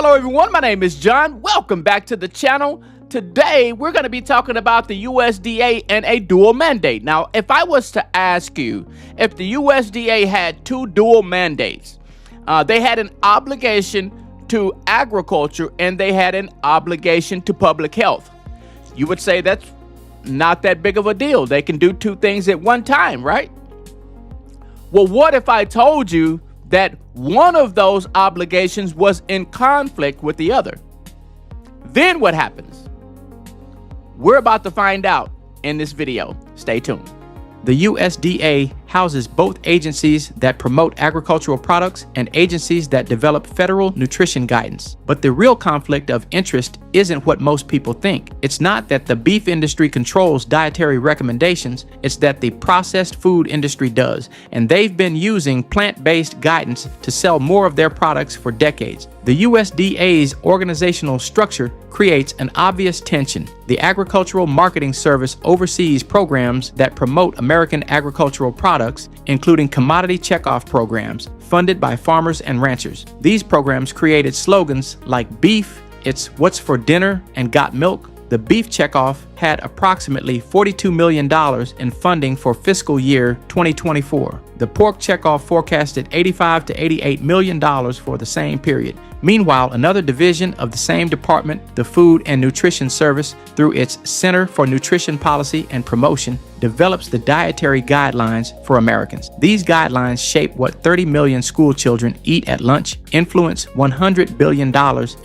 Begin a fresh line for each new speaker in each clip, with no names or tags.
Hello everyone, my name is John. Welcome back to the channel. Today we're going to be talking about the USDA and a dual mandate. Now, if I was to ask you if the USDA had two dual mandates, they had an obligation to agriculture and they had an obligation to public health, you would say that's not that big of a deal. They can do two things at one time, right? Well, what if I told you that one of those obligations was in conflict with the other? Then what happens? We're about to find out in this video. Stay tuned. The USDA houses both agencies that promote agricultural products and agencies that develop federal nutrition guidance. But the real conflict of interest isn't what most people think. It's not that the beef industry controls dietary recommendations, it's that the processed food industry does, and they've been using plant-based guidance to sell more of their products for decades. The USDA's organizational structure creates an obvious tension. The Agricultural Marketing Service oversees programs that promote American agricultural products, including commodity checkoff programs funded by farmers and ranchers. These programs created slogans like "Beef, it's what's for dinner and got milk." The Beef Checkoff had approximately $42 million in funding for fiscal year 2024. The Pork Checkoff forecasted $85 to $88 million for the same period. Meanwhile, another division of the same department, the Food and Nutrition Service, through its Center for Nutrition Policy and Promotion, develops the Dietary Guidelines for Americans. These guidelines shape what 30 million school children eat at lunch, influence $100 billion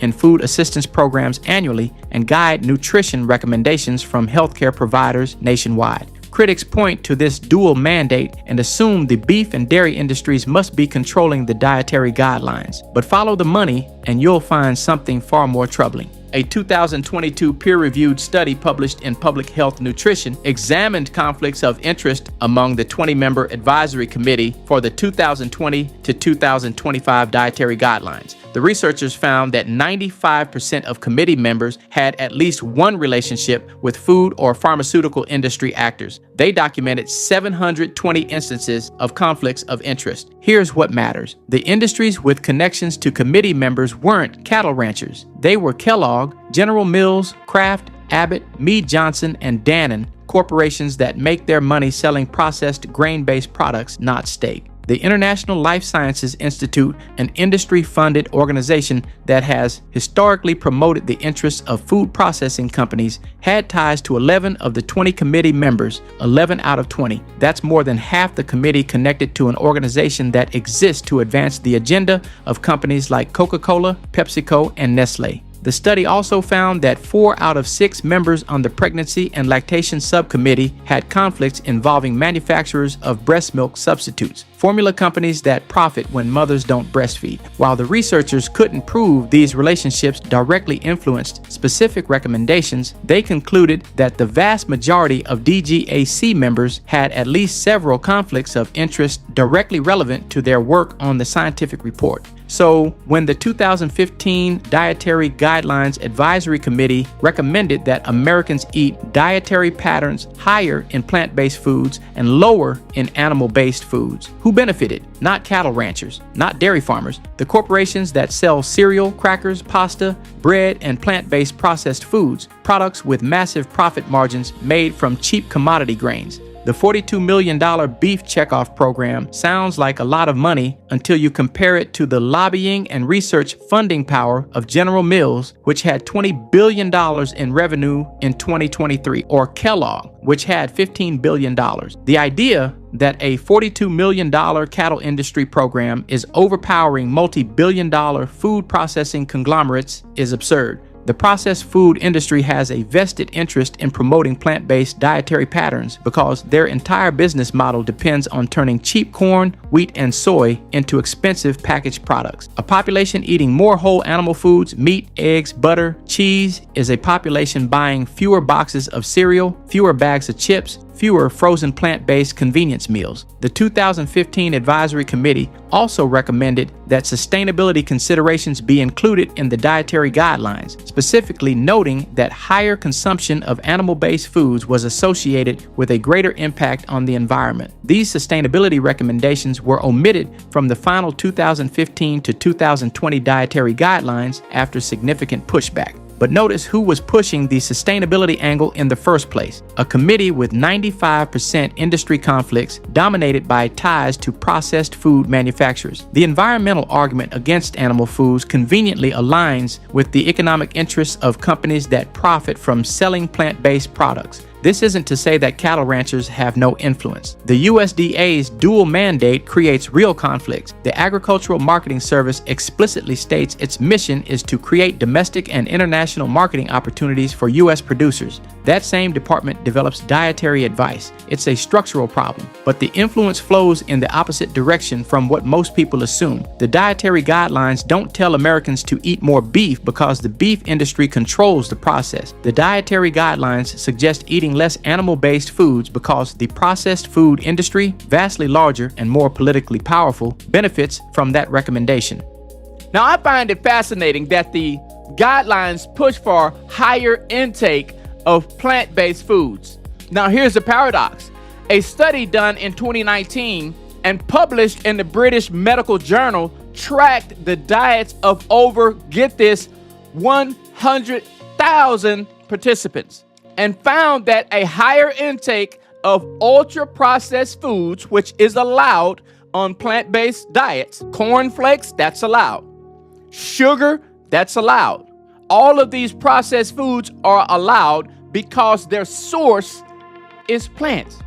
in food assistance programs annually, and guide nutrition recommendations from healthcare providers nationwide. Critics point to this dual mandate and assume the beef and dairy industries must be controlling the dietary guidelines. But follow the money and you'll find something far more troubling. A 2022 peer-reviewed study published in Public Health Nutrition examined conflicts of interest among the 20-member advisory committee for the 2020 to 2025 dietary guidelines. The researchers found that 95% of committee members had at least one relationship with food or pharmaceutical industry actors. They documented 720 instances of conflicts of interest. Here's what matters. The industries with connections to committee members weren't cattle ranchers. They were Kellogg, General Mills, Kraft, Abbott, Mead Johnson, and Dannon, corporations that make their money selling processed grain-based products, not steak. The International Life Sciences Institute, an industry-funded organization that has historically promoted the interests of food processing companies, had ties to 11 of the 20 committee members, 11 out of 20. That's more than half the committee connected to an organization that exists to advance the agenda of companies like Coca-Cola, PepsiCo, and Nestle. The study also found that 4 out of 6 members on the Pregnancy and Lactation Subcommittee had conflicts involving manufacturers of breast milk substitutes, formula companies that profit when mothers don't breastfeed. While the researchers couldn't prove these relationships directly influenced specific recommendations, they concluded that the vast majority of DGAC members had at least several conflicts of interest directly relevant to their work on the scientific report. So, when the 2015 Dietary Guidelines Advisory Committee recommended that Americans eat dietary patterns higher in plant-based foods and lower in animal-based foods, who benefited? Not cattle ranchers, not dairy farmers, the corporations that sell cereal, crackers, pasta, bread, and plant-based processed foods, products with massive profit margins made from cheap commodity grains. The $42 million Beef Checkoff program sounds like a lot of money until you compare it to the lobbying and research funding power of General Mills, which had $20 billion in revenue in 2023, or Kellogg, which had $15 billion. The idea that a $42 million cattle industry program is overpowering multi-billion-dollar food processing conglomerates is absurd. The processed food industry has a vested interest in promoting plant-based dietary patterns because their entire business model depends on turning cheap corn, wheat, and soy into expensive packaged products. A population eating more whole animal foods, meat, eggs, butter, cheese, is a population buying fewer boxes of cereal, fewer bags of chips, fewer frozen plant-based convenience meals. The 2015 Advisory Committee also recommended that sustainability considerations be included in the dietary guidelines, specifically noting that higher consumption of animal-based foods was associated with a greater impact on the environment. These sustainability recommendations were omitted from the final 2015 to 2020 Dietary Guidelines after significant pushback. But notice who was pushing the sustainability angle in the first place. A committee with 95% industry conflicts dominated by ties to processed food manufacturers. The environmental argument against animal foods conveniently aligns with the economic interests of companies that profit from selling plant-based products. This isn't to say that cattle ranchers have no influence. The USDA's dual mandate creates real conflicts. The Agricultural Marketing Service explicitly states its mission is to create domestic and international marketing opportunities for U.S. producers. That same department develops dietary advice. It's a structural problem, but the influence flows in the opposite direction from what most people assume. The dietary guidelines don't tell Americans to eat more beef because the beef industry controls the process. The dietary guidelines suggest eating less animal-based foods because the processed food industry, vastly larger and more politically powerful, benefits from that recommendation.
Now, I find it fascinating that the guidelines push for higher intake of plant-based foods. Now, here's the paradox. A study done in 2019 and published in the British Medical Journal tracked the diets of over, get this, 100,000 participants and found that a higher intake of ultra-processed foods, which is allowed on plant-based diets, cornflakes, that's allowed, sugar, that's allowed. All of these processed foods are allowed because their source is plants.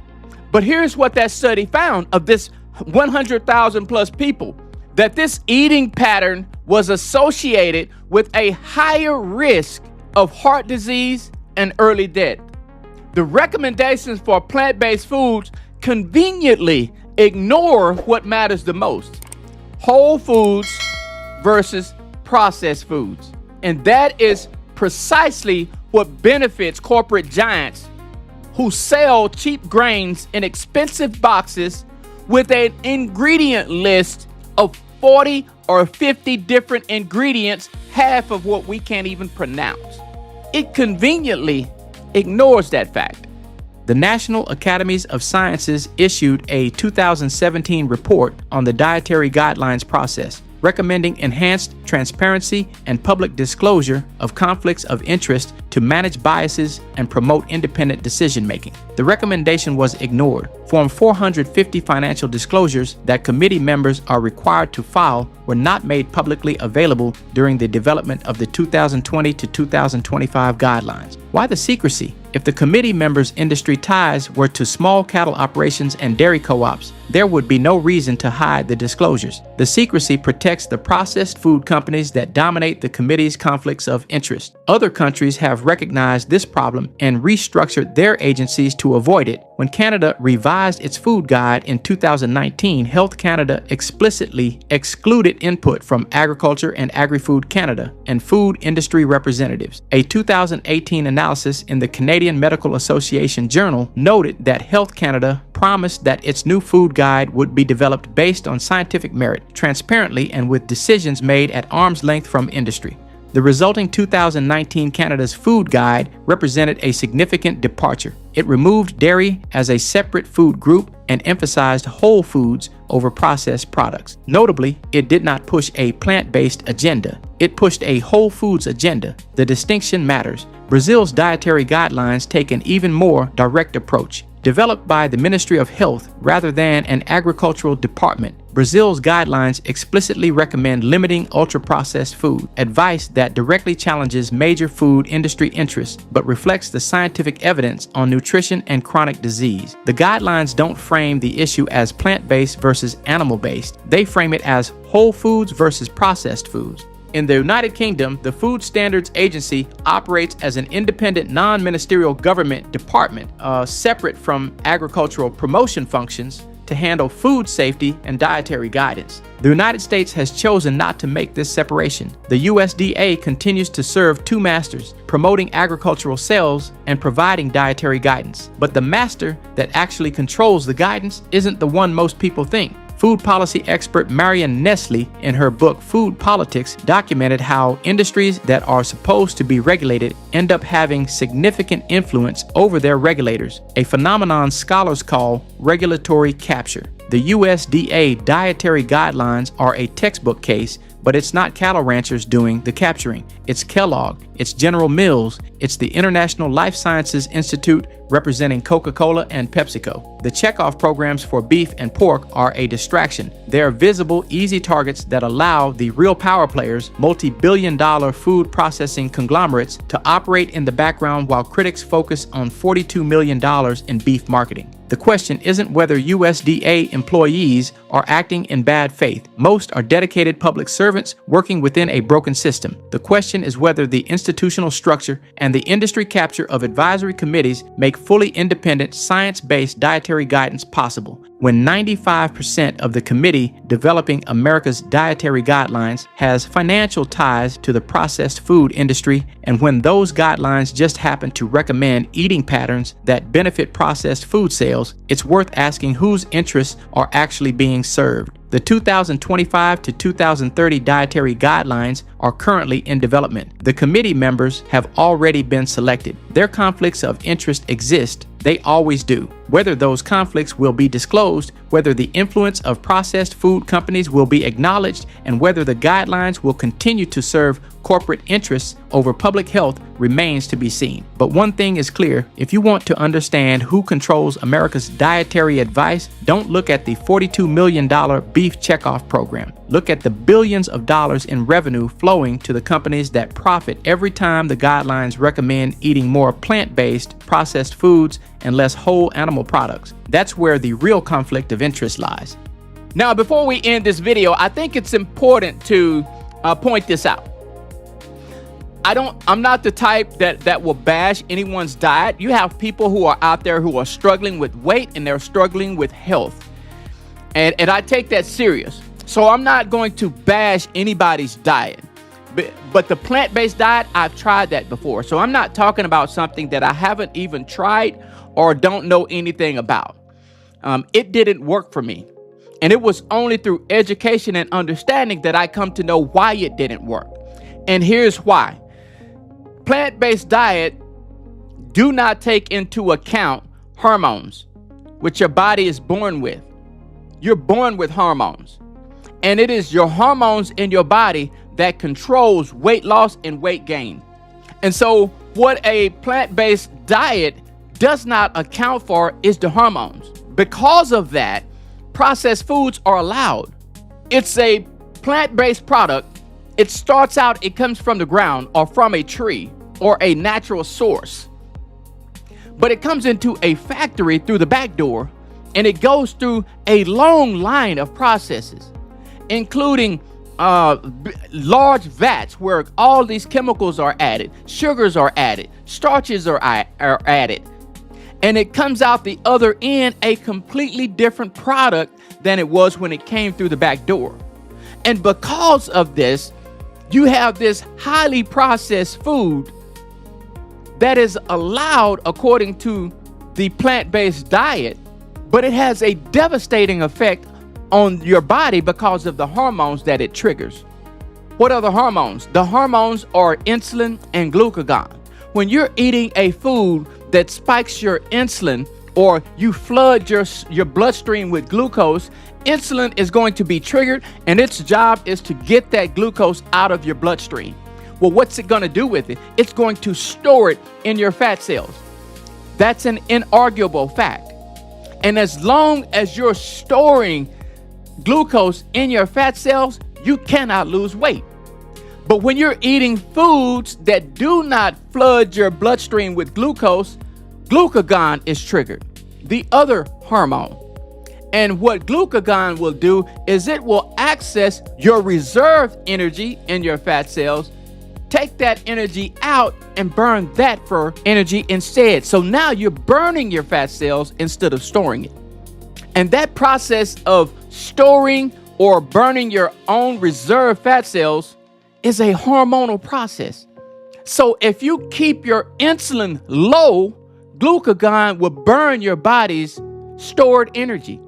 But here's what that study found of this 100,000 plus people, that this eating pattern was associated with a higher risk of heart disease and early death. The recommendations for plant-based foods conveniently ignore what matters the most: whole foods versus processed foods. And that is precisely what benefits corporate giants who sell cheap grains in expensive boxes with an ingredient list of 40 or 50 different ingredients, half of what we can't even pronounce. It conveniently ignores that fact.
The National Academies of Sciences issued a 2017 report on the dietary guidelines process, recommending enhanced transparency and public disclosure of conflicts of interest to manage biases and promote independent decision-making. The recommendation was ignored. Form 450 financial disclosures that committee members are required to file were not made publicly available during the development of the 2020 to 2025 guidelines. Why the secrecy? If the committee members' industry ties were to small cattle operations and dairy co-ops, there would be no reason to hide the disclosures. The secrecy protects the processed food companies that dominate the committee's conflicts of interest. Other countries have recognized this problem and restructured their agencies to avoid it. When Canada revised its food guide in 2019, Health Canada explicitly excluded input from Agriculture and Agri-Food Canada and food industry representatives. A 2018 analysis in the Canadian Medical Association Journal noted that Health Canada promised that its new food guide would be developed based on scientific merit, transparently, and with decisions made at arm's length from industry. The resulting 2019 Canada's food guide represented a significant departure. It removed dairy as a separate food group and emphasized whole foods over processed products. Notably, it did not push a plant-based agenda. It pushed a whole foods agenda. The distinction matters. Brazil's dietary guidelines take an even more direct approach. Developed by the Ministry of Health rather than an agricultural department, Brazil's guidelines explicitly recommend limiting ultra-processed food, advice that directly challenges major food industry interests but reflects the scientific evidence on nutrition and chronic disease. The guidelines don't frame the issue as plant-based versus animal-based. They frame it as whole foods versus processed foods. In the United Kingdom, the Food Standards Agency operates as an independent non-ministerial government department, separate from agricultural promotion functions, to handle food safety and dietary guidance. The United States has chosen not to make this separation. The USDA continues to serve two masters, promoting agricultural sales and providing dietary guidance. But the master that actually controls the guidance isn't the one most people think. Food policy expert Marion Nestle, in her book Food Politics, documented how industries that are supposed to be regulated end up having significant influence over their regulators, a phenomenon scholars call regulatory capture.
The USDA Dietary Guidelines are a textbook case, but it's not cattle ranchers doing the capturing. It's Kellogg, it's General Mills, it's the International Life Sciences Institute representing Coca-Cola and PepsiCo. The checkoff programs for beef and pork are a distraction. They are visible, easy targets that allow the real power players, multi-billion-dollar food processing conglomerates, to operate in the background while critics focus on $42 million in beef marketing. The question isn't whether USDA employees are acting in bad faith. Most are dedicated public servants working within a broken system. The question is whether the institutional structure and the industry capture of advisory committees make fully independent, science-based dietary guidance possible. When 95% of the committee developing America's dietary guidelines has financial ties to the processed food industry, and when those guidelines just happen to recommend eating patterns that benefit processed food sales, it's worth asking whose interests are actually being served. The 2025 to 2030 dietary guidelines are currently in development. The committee members have already been selected. Their conflicts of interest exist. They always do. Whether those conflicts will be disclosed, whether the influence of processed food companies will be acknowledged, and whether the guidelines will continue to serve corporate interests over public health remains to be seen. But one thing is clear: if you want to understand who controls America's dietary advice, don't look at the $42 million Beef Checkoff program. Look at the billions of dollars in revenue flowing to the companies that profit every time the guidelines recommend eating more plant-based processed foods and less whole animal products. That's where the real conflict of interest lies.
Now, before we end this video, I think it's important to point this out. I'm not the type that will bash anyone's diet. You have people who are out there who are struggling with weight and they're struggling with health. And I take that serious. So I'm not going to bash anybody's diet. But the plant-based diet, I've tried that before. So I'm not talking about something that I haven't even tried or don't know anything about. It didn't work for me. And it was only through education and understanding that I come to know why it didn't work. And here's why. Plant-based diet do not take into account hormones, which your body is born with. You're born with hormones. And it is your hormones in your body that controls weight loss and weight gain. And so what a plant-based diet does not account for is the hormones. Because of that, processed foods are allowed. It's a plant-based product. It starts out, it comes from the ground or from a tree or a natural source. But it comes into a factory through the back door, and it goes through a long line of processes, including large vats where all these chemicals are added, sugars are added, starches are added, and it comes out the other end a completely different product than it was when it came through the back door. And because of this, you have this highly processed food that is allowed according to the plant-based diet, but it has a devastating effect on your body because of the hormones that it triggers. What are the hormones? The hormones are insulin and glucagon. When you're eating a food that spikes your insulin, or you flood your bloodstream with glucose, insulin is going to be triggered, and its job is to get that glucose out of your bloodstream. Well, what's it going to do with it? It's going to store it in your fat cells. That's an inarguable fact. And as long as you're storing glucose in your fat cells, you cannot lose weight. But when you're eating foods that do not flood your bloodstream with glucose, glucagon is triggered, the other hormone. And what glucagon will do is it will access your reserve energy in your fat cells, take that energy out and burn that for energy instead. So now you're burning your fat cells instead of storing it. And that process of storing or burning your own reserve fat cells is a hormonal process. So if you keep your insulin low, glucagon will burn your body's stored energy.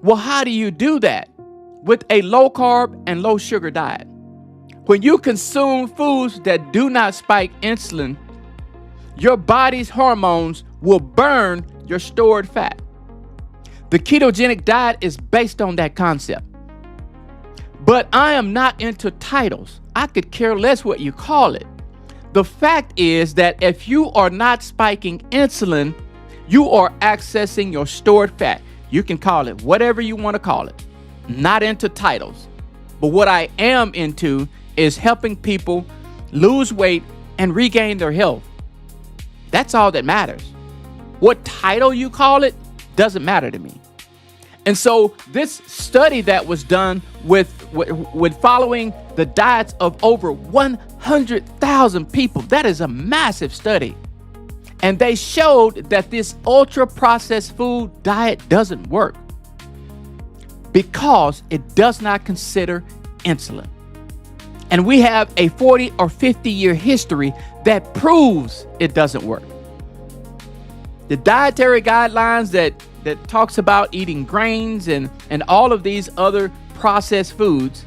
Well, how do you do that? With a low carb and low sugar diet. When you consume foods that do not spike insulin, your body's hormones will burn your stored fat. The ketogenic diet is based on that concept. But I am not into titles. I could care less what you call it. The fact is that if you are not spiking insulin, you are accessing your stored fat. You can call it whatever you want to call it. Not into titles. But what I am into is helping people lose weight and regain their health. That's all that matters. What title you call it doesn't matter to me. And so this study that was done with following the diets of over 100,000 people, that is a massive study. And they showed that this ultra-processed food diet doesn't work because it does not consider insulin. And we have a 40 or 50-year history that proves it doesn't work. The dietary guidelines that talks about eating grains and all of these other processed foods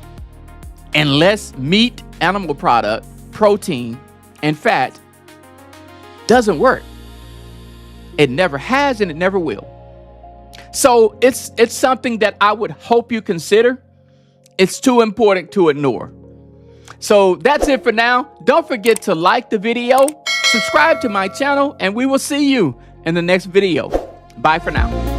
and less meat, animal product, protein, and fat doesn't work. It never has and it never will. So it's something that I would hope you consider. It's too important to ignore. So that's it for now. Don't forget to like the video, subscribe to my channel, and we will see you in the next video. Bye for now.